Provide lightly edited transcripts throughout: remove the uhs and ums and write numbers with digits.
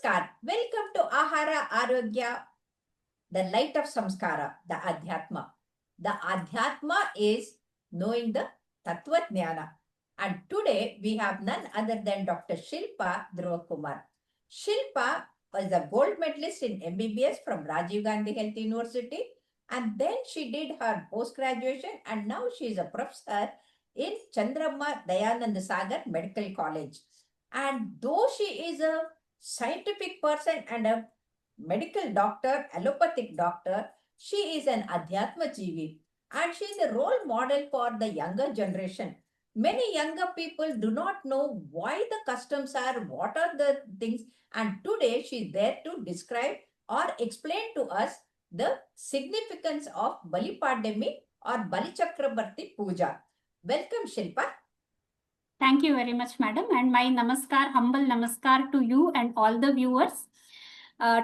Namaskar. Welcome to Ahara Arogya, the light of samskara, the Adhyatma. The Adhyatma is knowing the Tattva Jnana. And today we have none other than Dr. Shilpa Dhruvakumar. Shilpa was a gold medalist in MBBS from Rajiv Gandhi Health University. And then she did her post-graduation and now she is a professor in Chandrama Dayanand Sagar Medical College. And though she is a scientific person and a medical doctor, allopathic doctor, she is an Adhyatma Jivi and she is a role model for the younger generation. Many younger people do not know why the customs are, what are the things, and today she is there to describe or explain to us the significance of Bali Padami or Bali Chakrabarti Puja. Welcome, Shilpa. Thank you very much, madam. And my namaskar, humble namaskar to you and all the viewers.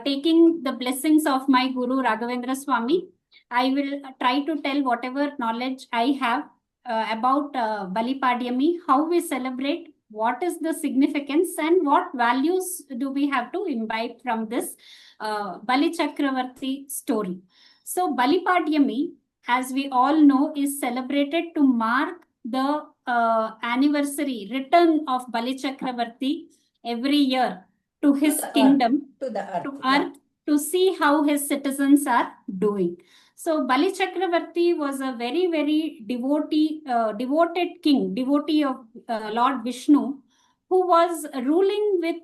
Taking the blessings of my Guru Raghavendra Swami, I will try to tell whatever knowledge I have about Bali Padiyami, how we celebrate, what is the significance and what values do we have to imbibe from this Bali Chakravarti story. So Bali Padiyami, as we all know, is celebrated to mark the anniversary return of Bali Chakravarti every year to his kingdom, to the earth, to earth, to see how his citizens are doing. So Bali Chakravarti was a very, very devoted king, devotee of Lord Vishnu, who was ruling with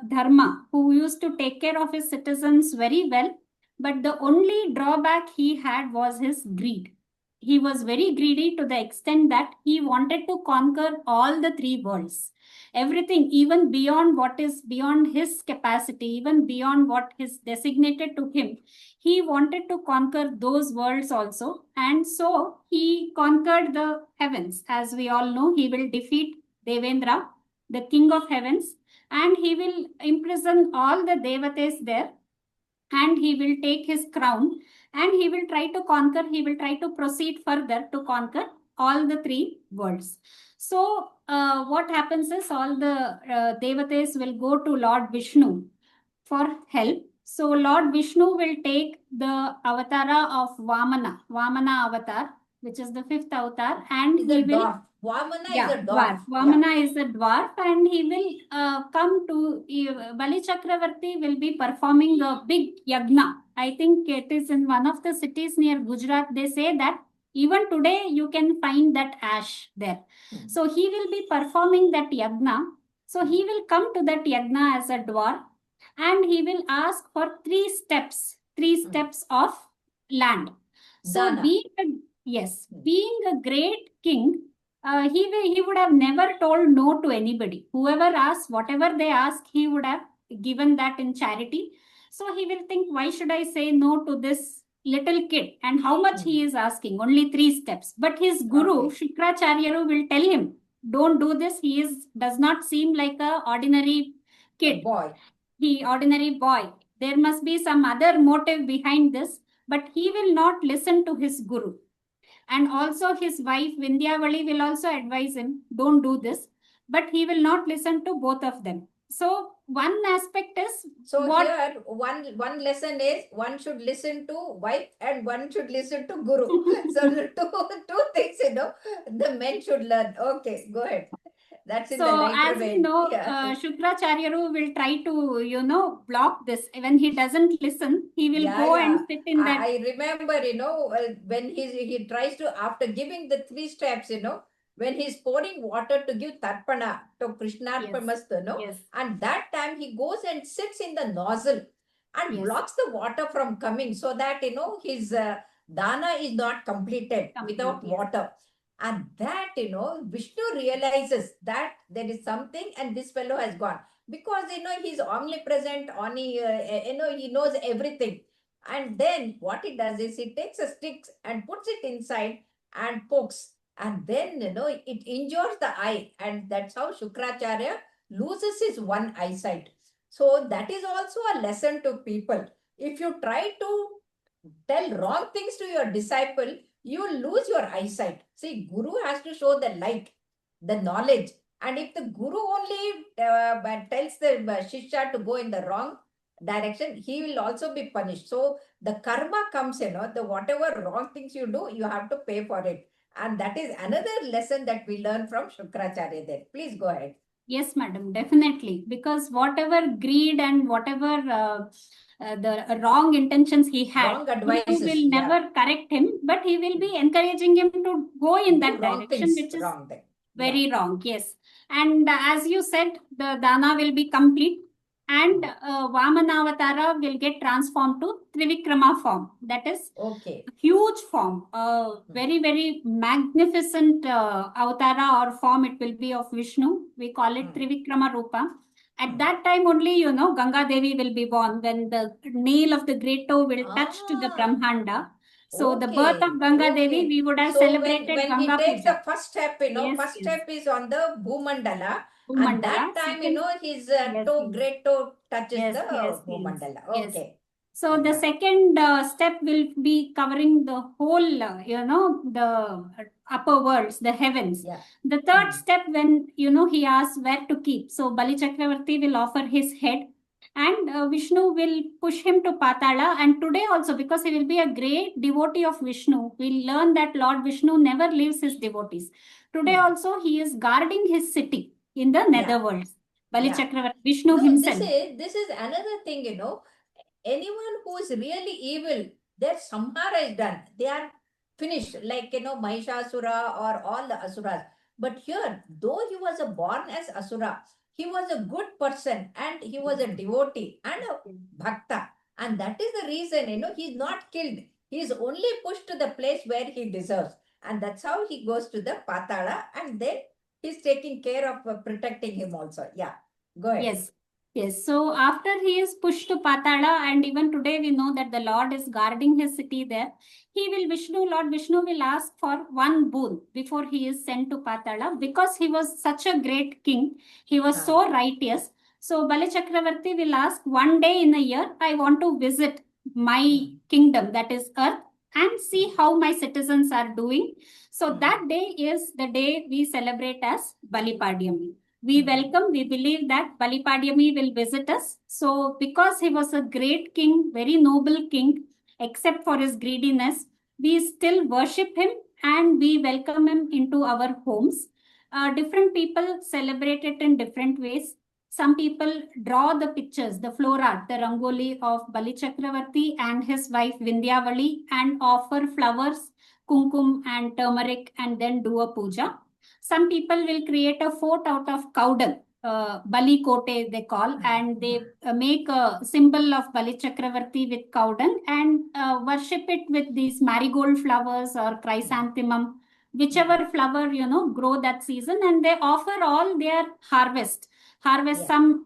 dharma, who used to take care of his citizens very well. But the only drawback he had was his greed. He was very greedy to the extent that he wanted to conquer all the three worlds. Everything, even beyond what is beyond his capacity, even beyond what is designated to him, he wanted to conquer those worlds also. And so he conquered the heavens. As we all know, he will defeat Devendra, the king of heavens, and he will imprison all the devatas there, and he will take his crown and he will try to conquer, he will try to proceed further to conquer all the three worlds. So what happens is all the devatas will go to Lord Vishnu for help. So Lord Vishnu will take the avatara of Vamana avatar, which is the fifth avatar, and he will... Vamana is a dwarf. Vamana is a dwarf, and he will come to Bali Chakravarti will be performing a big yagna. I think it is in one of the cities near Gujarat. They say that even today you can find that ash there. So he will be performing that yagna. So he will come to that yagna as a dwarf, and he will ask for three steps of land. So being a great king, he would have never told no to anybody. Whoever asks, whatever they ask, he would have given that in charity. So he will think, why should I say no to this little kid? And how much he is asking? Only 3 steps. But his guru, Shukracharya, will tell him, don't do this. He does not seem like a ordinary kid. Ordinary boy. There must be some other motive behind this, but he will not listen to his guru. And also his wife Vindhyavali will also advise him, don't do this, but he will not listen to both of them. So one aspect is... here one lesson is one should listen to wife and one should listen to guru. So two things, the men should learn. Okay, go ahead. That's in the lighter vein. As you know, Shukracharya will try to, block this. When he doesn't listen, he will go and sit in that. I remember, when he tries to, after giving the 3 steps, when he's pouring water to give tarpana to Krishnarpamastu, and that time he goes and sits in the nozzle and blocks the water from coming so that, his dana is not completed without water. And that, Vishnu realizes that there is something and this fellow has gone. Because, he's omnipresent, he knows everything. And then what he does is he takes a stick and puts it inside and pokes. And then, it injures the eye. And that's how Shukracharya loses his one eyesight. So that is also a lesson to people. If you try to tell wrong things to your disciple, you will lose your eyesight. See, Guru has to show the light, the knowledge, And if the guru only tells the shishya to go in the wrong direction, he will also be punished. So the karma comes, the whatever wrong things you do, you have to pay for it. And that is another lesson that we learn from Shukracharya there. Please go ahead. Yes, madam, definitely. Because whatever greed and whatever the wrong intentions he had, Wrong Guru advices, will never correct him, but he will be encouraging him to go in Do that wrong direction, things, which is wrong thing. very wrong. Yes. And as you said, the dana will be complete, and Vamanavatara will get transformed to Trivikrama form. That is Okay. huge form, very, very magnificent avatara or form it will be of Vishnu. We call it Trivikrama Rupa. At that time only, Ganga Devi will be born when the nail of the great toe will touch to the Brahmanda. So the birth of Ganga Devi, we would have So celebrated when he Ganga takes the Puja. first step, Yes, first yes. step is on the Bhumandala. Bhumandala. And that time, Second, his yes, toe, yes. great toe touches Yes, the yes, yes, Bhumandala. yes. Okay. So the second step will be covering the whole, the upper worlds, the heavens. Yeah. The third step, when, he asks where to keep. So Bali Chakravarti will offer his head, and Vishnu will push him to Patala. And today also, because he will be a great devotee of Vishnu, we'll learn that Lord Vishnu never leaves his devotees. Today also, he is guarding his city in the netherworlds. Bali Chakravarti, Vishnu himself. This is another thing, anyone who is really evil, their samhara is done. They are finished, like, Mahishasura or all the asuras. But here, though he was born as asura, he was a good person and he was a devotee and a bhakta. And that is the reason, he's not killed. He's only pushed to the place where he deserves. And that's how he goes to the Patala, and then he's taking care of protecting him also. Yeah, go ahead. Yes. Yes, so after he is pushed to Patala, and even today we know that the Lord is guarding his city there, Lord Vishnu will ask for one boon before he is sent to Patala, because he was such a great king, he was so righteous. So Bali Chakravarti will ask, one day in a year, I want to visit my kingdom, that is earth, and see how my citizens are doing. So that day is the day we celebrate as Bali Padiyami. We welcome, we believe that Bali Padiyami will visit us. So because he was a great king, very noble king, except for his greediness, we still worship him and we welcome him into our homes. Different people celebrate it in different ways. Some people draw the pictures, the floor art, the rangoli of Bali Chakravarti and his wife Vindhyavali, and offer flowers, kumkum and turmeric, and then do a puja. Some people will create a fort out of cow dung, Bali Kote they call, and they make a symbol of Bali Chakravarti with cow dung and worship it with these marigold flowers or chrysanthemum, whichever flower, grow that season, and they offer all their harvest. Some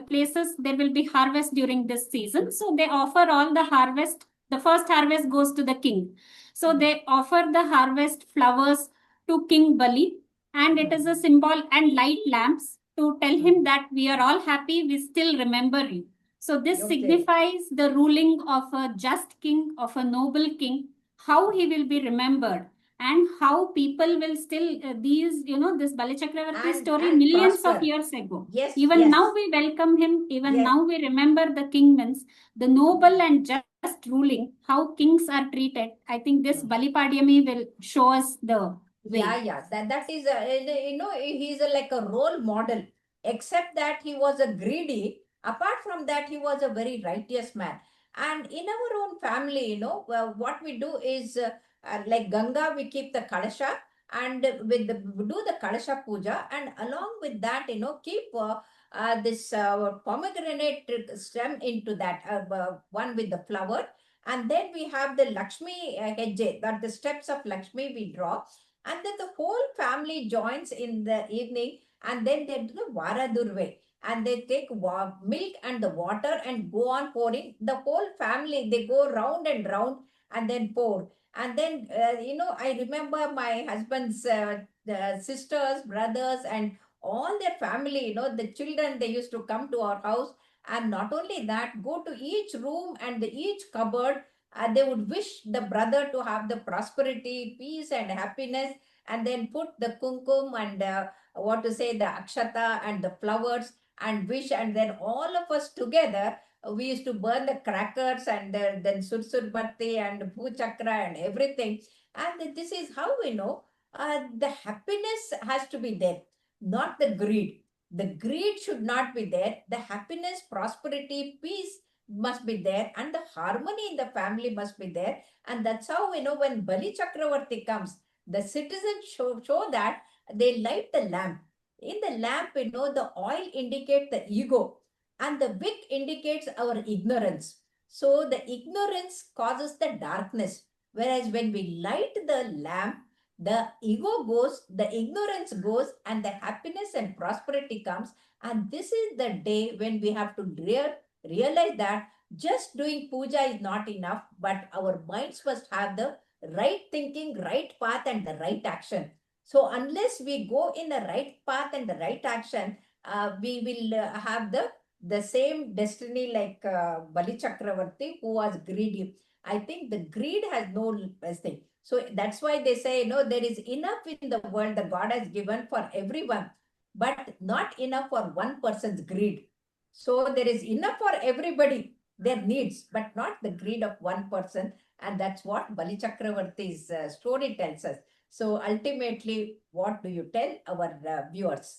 places there will be harvest during this season. So they offer all the harvest. The first harvest goes to the king. So they offer the harvest flowers to King Bali, and it is a symbol, and light lamps to tell him that we are all happy, we still remember you. So this signifies the ruling of a just king, of a noble king, how he will be remembered, and how people will still, this Bali Chakravarti story millions of years ago. Even now we welcome him, even now we remember the kingdoms, the noble and just ruling, how kings are treated. I think this Bali Padiyami will show us the way. That is, he's like a role model, except that he was a greedy. Apart from that, he was a very righteous man. And in our own family, what we do is, like Ganga, we keep the Kalasha, and we do the Kalasha Puja, and along with that, keep this pomegranate stem into that, one with the flower. And then we have the Lakshmi Hejje, that the steps of Lakshmi we draw. And then the whole family joins in the evening, and then they do the Varadurve. And they take milk and the water and go on pouring. The whole family, they go round and round and then pour. And then, I remember my husband's the sisters, brothers, and all their family, the children, they used to come to our house. And not only that, go to each room and each cupboard. They would wish the brother to have the prosperity, peace, and happiness, and then put the kumkum and what to say, the akshata and the flowers and wish, and then all of us together, we used to burn the crackers and then Sursur Batti and Bhuchakra and everything. And this is how we know the happiness has to be there, not the greed. The greed should not be there. The happiness, prosperity, peace must be there, and the harmony in the family must be there. And that's how we know when Bali Chakravarti comes, the citizens show that they light the lamp. In the lamp, the oil indicates the ego, and the wick indicates our ignorance. So the ignorance causes the darkness. Whereas when we light the lamp, the ego goes, the ignorance goes, and the happiness and prosperity comes. And this is the day when we have to realize that just doing puja is not enough, but our minds must have the right thinking, right path, and the right action. So unless we go in the right path and the right action, we will have the same destiny like Bali Chakravarti, who was greedy. I think the greed has no thing. So that's why they say, there is enough in the world that God has given for everyone, but not enough for one person's greed. So there is enough for everybody, their needs, but not the greed of one person. And that's what Bali Chakravarti's story tells us. So ultimately, what do you tell our viewers?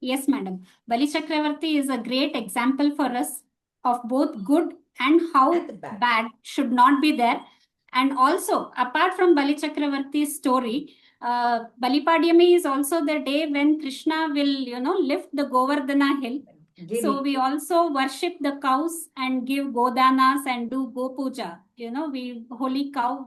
Yes, madam. Bali Chakravarti is a great example for us of both good and how And bad. bad should not be there. And also, apart from Bali Chakravarti's story, Bali Padiyami is also the day when Krishna will, lift the Govardhana hill. So we also worship the cows and give godanas and do go puja. We holy cow,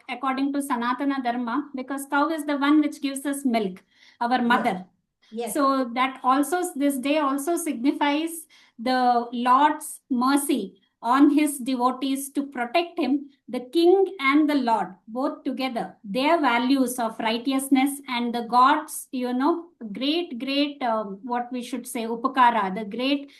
according to Sanatana Dharma, because cow is the one which gives us milk, our mother. Yes. So that also, this day also signifies the Lord's mercy on his devotees to protect him, the king and the Lord, both together, their values of righteousness and the God's, great, what we should say, upakara, the great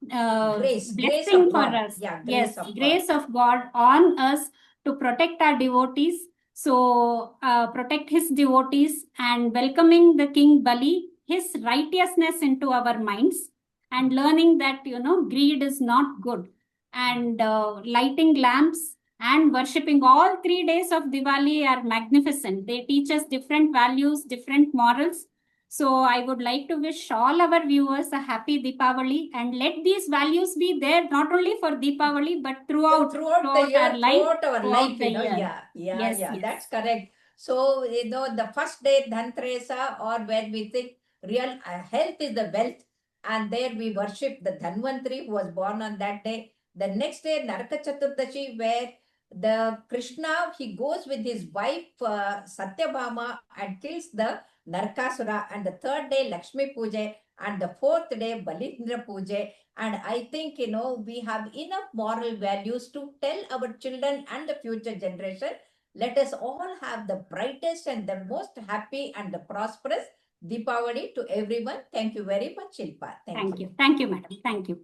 blessing for us. Yeah, grace of God on us to protect our devotees. So protect his devotees and welcoming the King Bali, his righteousness into our minds, and learning that, greed is not good. And lighting lamps and worshipping all 3 days of Diwali are magnificent. They teach us different values, different morals. So I would like to wish all our viewers a happy Deepavali, and let these values be there not only for Deepavali but throughout the year, our life. throughout our life, the year. Yeah, Yes. That's correct. So, the first day, Dhantresa, or when we think real health is the wealth, and there we worship the Dhanvantri who was born on that day. The next day, Naraka Chaturdashi, where the Krishna, he goes with his wife Satyabhama and kills the Narkasura. And the third day, Lakshmi Puja. And the fourth day, Balindra Puja. And I think, we have enough moral values to tell our children and the future generation. Let us all have the brightest and the most happy and the prosperous Deepavali to everyone. Thank you very much, Shilpa. Thank you. Thank you, madam. Thank you.